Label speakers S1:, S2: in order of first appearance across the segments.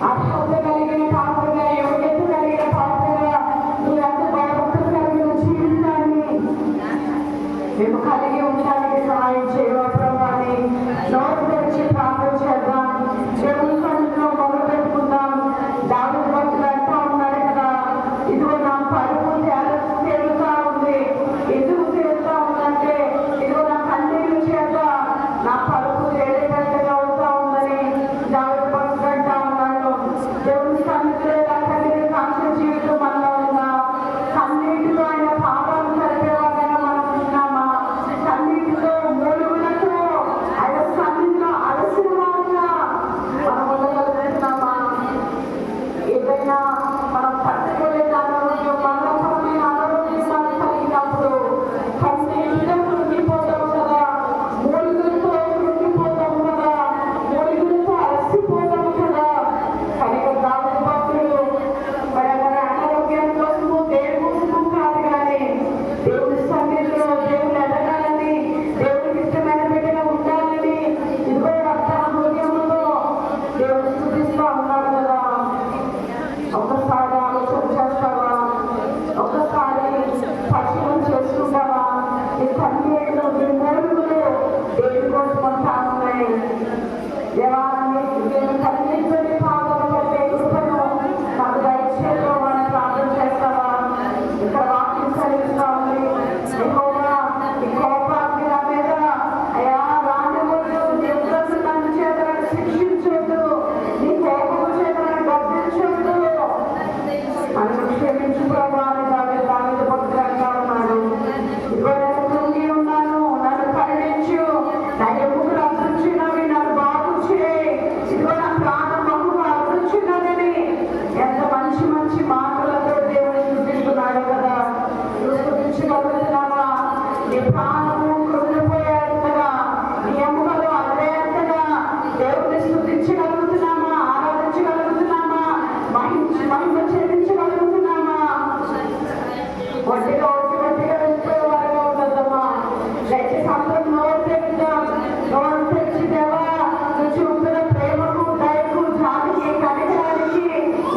S1: అర్హత కలిగిన పాత్రగా, యోగ్యత కలిగిన పాత్రగా, నీ అంత భయభక్తులు కలిగిన జీవితాన్ని మేము కలిగి ఉండడానికి సహాయం చేయవా ప్రభాని. నోరు తెరిచి ప్రార్థన చేద్దాం, దేవుని సన్నిధిలో మొదలు పెట్టుకుందాం. దావీదు భక్తుడు అంటూ ఉన్నారు కదా, ఇదిగో నా పరుపు తేలుతా ఉంది. ఎందుకు తేలుతా ఉందంటే, ఇదిగో నా కన్నీళ్ళు చేత నా పరుపు తేలేటట్టుగా అవుతా ఉందని దావీదు భక్తుడు అంటా ఉన్నాడు. దేవుని సన్నిధిలో ఇలా కన్నీరు కాల్చిన జీవితం మనలో ఉందా? కన్నీటితో ఆయన పాపాలు కలిపేవారైనా మనం ఉన్నామా? కన్నీటితో మూలుగులతో ఆయన సన్నిధిలో అలసిన వారిగా మనం ఉండగలుగుతున్నామా? ఏదైనా మనం తట్టుకోలేని అనారోగ్యం, మరణపరమైన అనారోగ్యం మనకు కలిగినప్పుడు కన్నీటితో కృంగిపోతాం కదా, మూలుగులతో కృంగిపోతాం కదా, మూలుగులతో అలసిపోతాం కదా. కనుక దావీదు భక్తుడు మరి అనారోగ్యం కోసము దేని కోసము కాదు కానీ దేవుని సన్నిధిలో దేవుని ఎదగాలని, దేవునికి ఇష్టమైన బిడ్డగా ఉండాలని ఇదిగో తన హృదయంలో దేవుని స్తుతిస్తూ ఉన్నాడు కదా. ఒక్కసారి ఆలోచన చేస్తావా? ఒక్కసారి పరిశీలన చేసుకుంటావా? నీ కన్నీళ్ళు, నీ మూలుగులు దేని కోసం అంటా ఉన్నాయి? దేవాన్ని నేను కన్నీటితో పాపం పట్టే కృపను నాకు దయచేయడం అని ప్రార్థన చేస్తావా? ఇక్కడ వాక్యం చదివిస్తా ఉంది, యెహోవా నీ కోపాగ్ని నా మీద అయ్యా రానివ్వద్దు, నీ ఉగ్రత నన్ను చేత నన్ను శిక్షించొద్దు, నీ కోపము చేత నన్ను గద్దించొద్దు, నన్ను క్షమించు ప్రభా అని దావీదు భక్తుడు అంటా ఉన్నాడు. ఇదిగో నేను కృంగి ఉన్నాను, నన్ను కరుణించు, నా ఎముకలు అదృచ్చినవి, నన్ను బాగు చేయి, ఇదిగో నా ప్రాణం బహుగా అదృచ్చినదని ఎంత మంచి మంచి మాటలతో దేవుని స్తుతిస్తున్నాడు కదా. నువ్వు స్తుతించగలుగుతున్నావా? నీ ప్రాణము కృంగిపోయేంతగా, నీ ఎముకలు అదిరేంతగా దేవుని స్తుతించగలుగుతున్నామా? ఆరాధించగలుగుతున్నామా? మహిమ చెల్లించగలుగుతున్నామా? ఒట్టిగా వెళ్ళిపోయే వారిగా ఉండదమ్మా. దయచేసి అందరం నోరు తెరుద్దాం. నోరు తెరిచి దేవా నువ్వు చూపిన ప్రేమకు, దయకు, జాతికి, కనికరానికి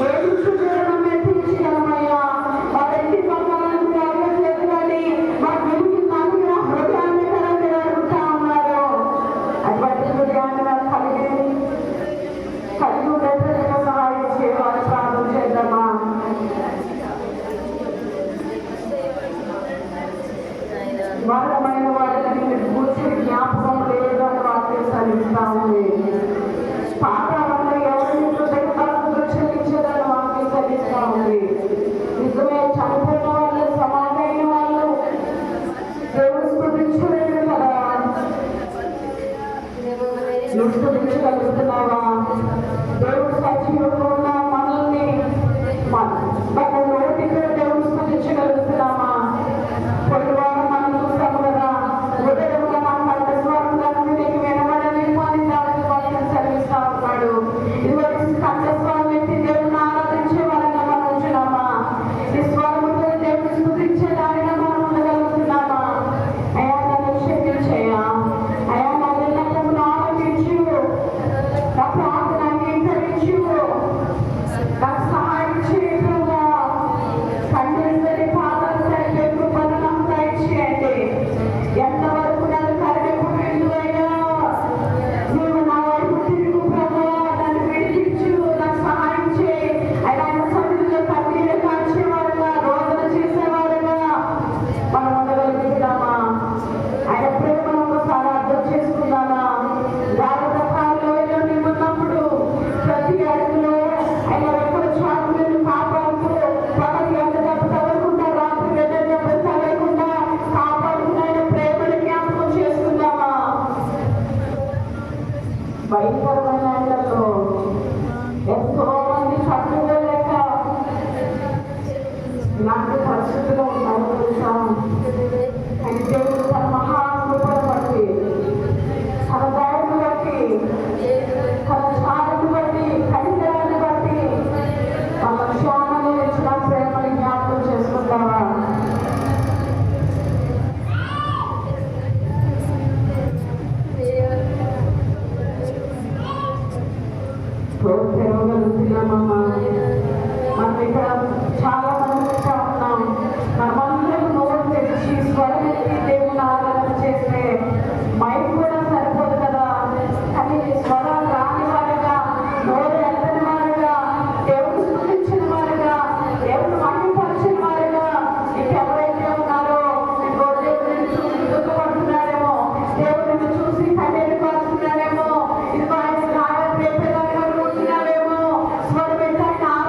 S1: ఏది చూడడం తీర్చగలమయ్యా. మా వ్యక్తి బంగారాన్ని అడగట్లేదు కానీ మా వెలుగు నలుగుల హృదయాన్ని కదా మీరు అడుగుతా ఉన్నారు. అటువంటి హృదయాన్ని వారు కలిగి ఉండేటట్టుగా సహాయం చేయాలి. ప్రార్థన చేద్దామా? మరణమైన వాటిని మీరు కూర్చుని జ్ఞాపకం లేదని వాక్యం చదివిస్తా ఉంది. పాతాళంలో ఎవరిని హృదయపరంతో చెల్లించేదని వాక్యం చదివిస్తా ఉంది. నిజమే, చనిపోయిన వాళ్ళు, సమాధి అయిన వాళ్ళు దేవుడు స్తుతించలేదు కదా. నువ్వు స్తుతించగలుగుతున్నావా? దేవుడు సజీవుడు ఉన్న మనల్ని మన నోటితో దేవుడు స్తుతించగలుగుతున్నామా? కొన్ని వారం మనం చూస్తాము కదా, ఉదయంగా మన కంఠస్వరం నీకు వినబడలేము అని దావీదు వాక్యం చదివిస్తా ఉన్నాడు. నోరు తెరవగలుగుతున్నామమ్మా. మనం ఇక్కడ చాలా మంది ఉన్నాం. మనమందరం నోరు తెరిచి స్వరం ఎత్తి దేవుని ఆరాధన చేస్తే మైక్ కూడా సరిపోదు కదా. కానీ స్వరం రాని వారుగా, నోరు ఎత్తని వారుగా, దేవుడు సృష్టించిన వారుగా, దేవుడు మహిమపరిచిన వారుగా ఇంకెవరైతే ఉన్నారో ఇంకో దేవుడిని చూసి దుఃఖపడుతున్నారేమో, దేవుడిని చూసి కన్నీరు కాస్తున్నారేమో, ఇది ఆయన గాయం రేపేదాకా ఉంటున్నారేమో, స్వరం ఎత్తి ఆయన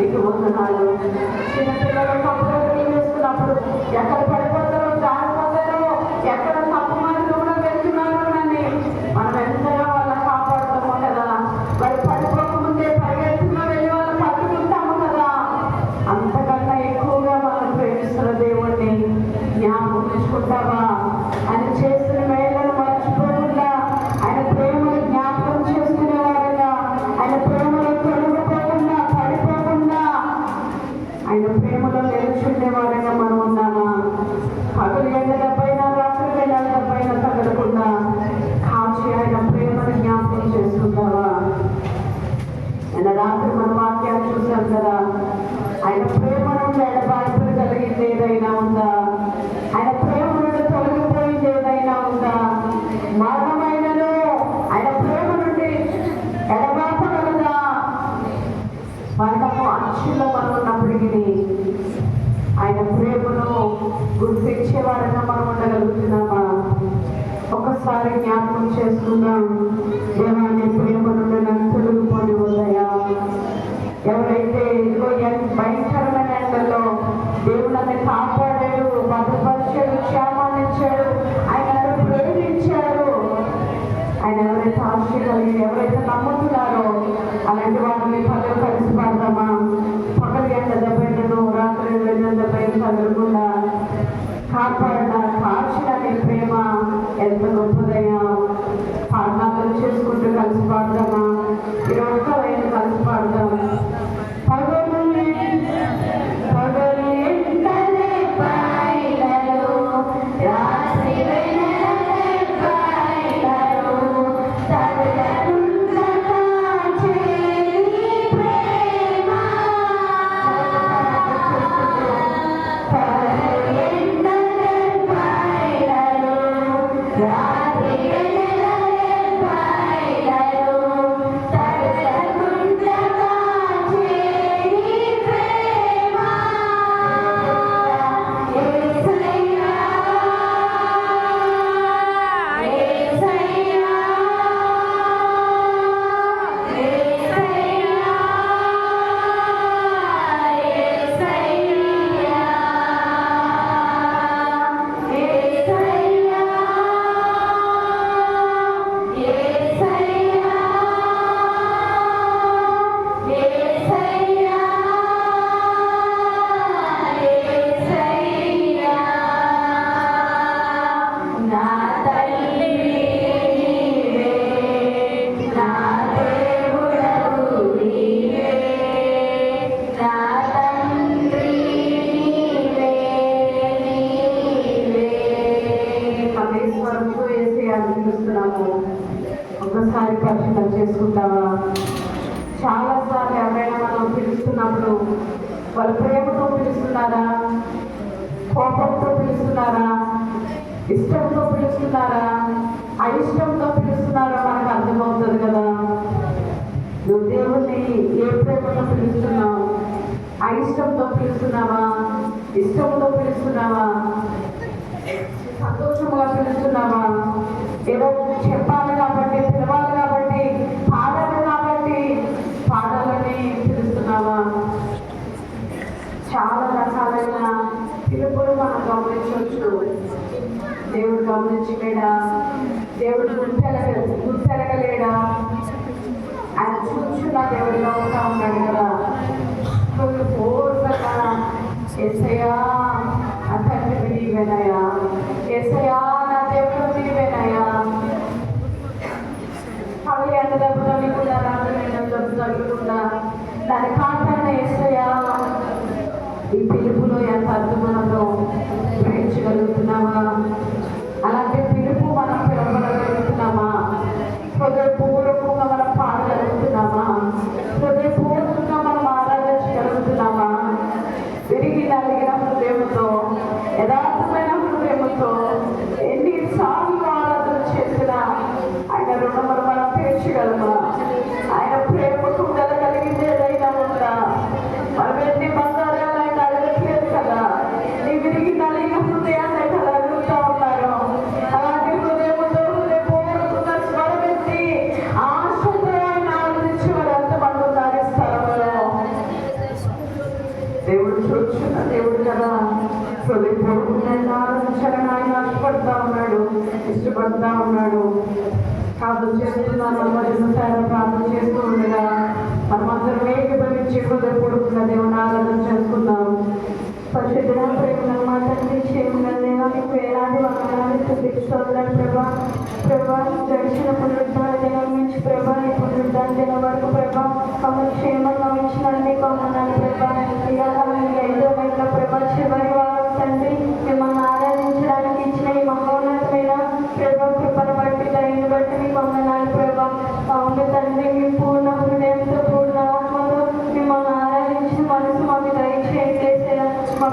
S1: నీకు వందనాలు. చిన్నపిల్లలు తప్పులు వేసుకున్నప్పుడు ఎక్కడ పడిపోతారో జారిపోతారో ఎక్కడ తప్పు మార్గంలో వెళ్తున్నారో అని మనం ఎంతగా వాళ్ళ కాపాడుతామో కదా. మరి పడిపోకముందే పరిగెత్తుకుని వెళ్ళి వాళ్ళు పట్టుకుంటాము కదా. అంతకన్నా ఎక్కువగా మనం ప్రేమిస్తున్న దేవుణ్ణి జ్ఞాపకం తెచ్చుకుంటావా? ఆయన చేసిన మేలను మర్చిపోకుండా ఆయన ప్రేమను జ్ఞాపకం చేసుకునేవారుగా, ఆయన ప్రేమలో తొలగిపోకుండా పడిపోకుండా ఆయన ప్రేమలో నిలుచుండేవారుగా మనం ఉన్నామా? పగలు ఎండలపైన రాత్రి వేళలపైన తగలకుండా కాచి ఆయన ప్రేమను జ్ఞాపకం చేసుకుంటావా? ఆయన రాత్రి మన వాక్యాలు చూసాం కదా. ఆయన ప్రేమ నుండి ఎడబాటు కలిగింది ఏదైనా ఉందా? ఆయన ప్రేమ నుండి తొలగిపోయింది ఏదైనా ఉందా? మరణమైనను ఆయన ప్రేమ నుండి ఎడబాపగలదా? మరణము అంచులో మనం ఉన్నప్పటికీ ఆయన ప్రేమను గుర్తించేవారంగా మనం ఉండగలుగుతున్నామా? ఒకసారి జ్ఞాపకం చేసుకుందాం. దేవాన్ని ప్రేమ నుండి నన్ను తొలగిపోని వదయా. ఎవరైతే ఇదిగో భయంకరమైన ఎండల్లో దేవుని కాపాడాడు, భద్రపరిచాడు, క్షేమాన్ని ఇచ్చాడు, ఆయన ప్రేమించాడు, ఆయన ఎవరైతే ఆశీర్వదించి ఎవరైతే నమ్ముతున్నారో అలాంటి వారిని పనులు కలిసి పడదామా? పగలు ఎండ దెబ్బను రాత్రి వెళ్ళిన దెబ్బను తగలకుండా కాపాడిన కాచిన నీ ప్రేమ ఎంత గొప్పదయ్యా. పాఠాలు చేసుకుంటూ కలిసి పాడదామా? ఈరోజు ఒక్కరైనా కలిసి పాడదాం. ఒకసారి పరిశీలన చేసుకుంటావా? చాలాసార్లు ఎవరైనా మనం పిలుస్తున్నప్పుడు వాళ్ళు ప్రేమతో పిలుస్తున్నారా, కోపంతో పిలుస్తున్నారా, ఇష్టంతో పిలుస్తున్నారా, అయిష్టంతో పిలుస్తున్నారా మనకు అర్థమవుతుంది కదా. నువ్వు దేవుణ్ణి ఏ ప్రేమతో పిలుస్తున్నావు? అయిష్టంతో పిలుస్తున్నావా, ఇష్టంతో పిలుస్తున్నావా, సంతోషంగా పిలుస్తున్నావా? ఏదో చెప్పాలి కాబట్టి, పిలవాలి కాబట్టి, పాడాలి కాబట్టి పాడాలని పిలుస్తున్నావా? చాలా రకాలైన పిలుపులు మనం గమనించవచ్చు. దేవుడు గమనించలేడా? దేవుడు గుర్తెరగలేడా? ఆయన చూచున్న దేవుడిగా ఉంటా ఉన్నాడు కదా. కొన్ని పూర్వగా ఏసయ్యా నా తండ్రి నీవేనయ్యా, ఏసయ్యా నా దేవుడు నీవేనయ్యా. అవి ఎంత డబ్బు తగ్గకుండా రాత్రి డబ్బు తగ్గకుండా దాని కాపాడిన ఏసయ్యా. ఈ పిలుపులో ఎంత అర్థమనదో గ్రహించగలుగుతున్నావా? అలాంటి పిలుపు మనం పిలవగలుగుతున్నామా? హృదయపూర్వకంగా మనం పాడగలుగుతున్నామా? హృదయపూర్వకంగా మనం ఆరాధించగలుగుతున్నామా? విరిగి నలిగిన హృదయంతో, యథార్థమైన హృదయంతో ఎన్నిసార్లు ఆరాధన చేసినా ఆయన రుణమును మనం తీర్చగలమా? ఆయన ప్రేమకు కలిగింది ఏదైనా ఉందా? మనం ఎన్ని బంగారాలు ఆయన అడగట్లేదు కదా. నీ విరిగి నలిగిన హృదయాన్ని ఆయన అడుగుతా ఉన్నారు. అలాంటి హృదయంతో హృదయపూర్వకంగా స్వరమెత్తి ఆశతో ఆయన ఆనందించేవారు ఎంతమంది ఉన్నారు ఈ స్థలంలో? దేవుడు చూస్తున్న దేవుడు కదా, హృదయపూర్వకంగా ఆరాధించాలని ఆయన ఆశపడతా ఉన్నాడు, ఇష్టపడతా ఉన్నాడు. ప్రార్థన చేస్తున్నాను, ప్రార్థన చేస్తూ ఉండగా మనమందరం ఏకీభవించి హృదయపూర్వకంగా దేవుని ఆరాధన చేసుకుందాం. పరిశుద్ధ ప్రేమ మా తండ్రి చేయమన్నా మీకు వేలాది వందనాలు స్థుతిస్తున్నాను ప్రభా. ప్రభా గడిచిన పునరుద్ధాన దినం నుంచి ప్రభా ఈ పునరుద్ధాన దినం వరకు ప్రభా మమ్మల్ని క్షేమంగా ఉంచినందుకు వందనాలు ప్రభా. ఇవాళ 5వ నెల ప్రభా చివరి వారం తండ్రి మిమ్మల్ని ఆరాధించడానికి ఇచ్చిన ఈ మహోన్నతమైన ప్రభా కృపను బట్టి దయని బట్టి మీకు వందనాలు ప్రభా. అవును తండ్రి మీ పూర్ణ హృదయంతో పూర్ణ ఆత్మతో మిమ్మల్ని ఆరాధించిన మనసు మాకు దయచేయండి. మా